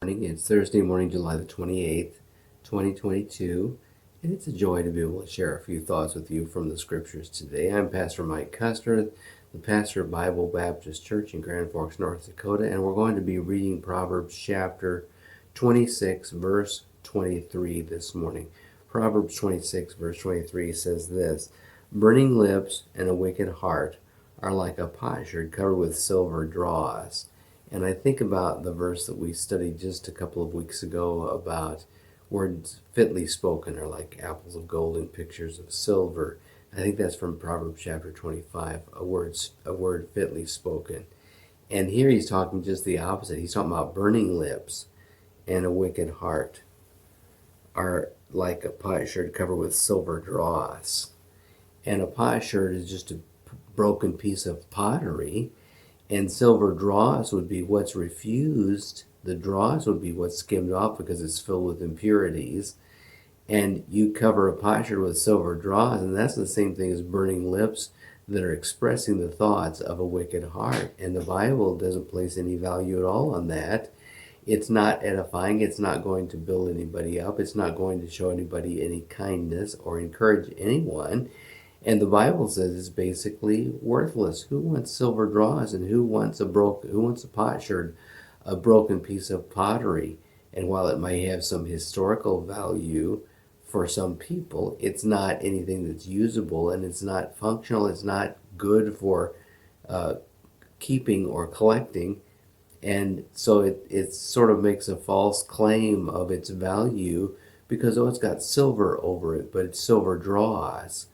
It's Thursday morning, July the 28th, 2022, and it's a joy to be able to share a few thoughts with you from the scriptures today. I'm Pastor Mike Custer, the pastor of Bible Baptist Church in Grand Forks, North Dakota, and we're going to be reading Proverbs chapter 26, verse 23 this morning. Proverbs 26, verse 23 says this: "Burning lips and a wicked heart are like a potsherd covered with silver dross." And I think about the verse that we studied just a couple of weeks ago about words fitly spoken are like apples of gold and pictures of silver. I think that's from Proverbs chapter 25, a word fitly spoken. And here he's talking just the opposite. He's talking about burning lips and a wicked heart are like a potsherd covered with silver dross. And a potsherd is just a broken piece of pottery. And silver dross would be what's refused. The dross would be what's skimmed off because it's filled with impurities. And you cover a potsherd with silver dross, and that's the same thing as burning lips that are expressing the thoughts of a wicked heart. And the Bible doesn't place any value at all on that. It's not edifying. It's not going to build anybody up. It's not going to show anybody any kindness or encourage anyone. And the Bible says it's basically worthless. Who wants silver dross, and who wants a potsherd, a broken piece of pottery? And while it may have some historical value for some people, it's not anything that's usable, and it's not functional. It's not good for keeping or collecting. And so it sort of makes a false claim of its value because, it's got silver over it, but it's silver dross.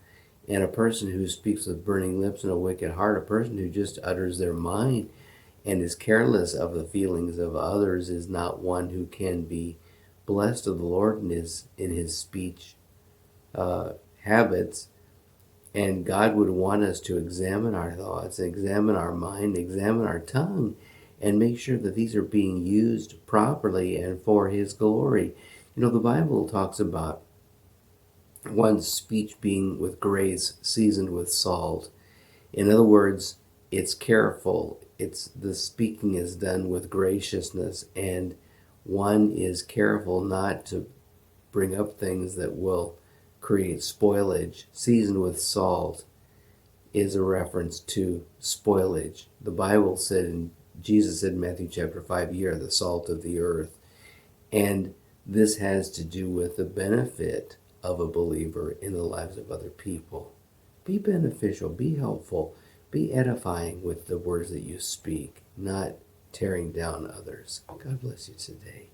And a person who speaks with burning lips and a wicked heart, a person who just utters their mind and is careless of the feelings of others, is not one who can be blessed of the Lord in his speech habits. And God would want us to examine our thoughts, examine our mind, examine our tongue, and make sure that these are being used properly and for His glory. The Bible talks about one's speech being with grace seasoned with salt. In other words, it's careful. The speaking is done with graciousness, and one is careful not to bring up things that will create spoilage. Seasoned with salt is a reference to spoilage. The Bible said, and Jesus said in Matthew chapter 5, "Ye are the salt of the earth." And this has to do with the benefit of a believer in the lives of other people. Be beneficial, be helpful, be edifying with the words that you speak, not tearing down others. God bless you today.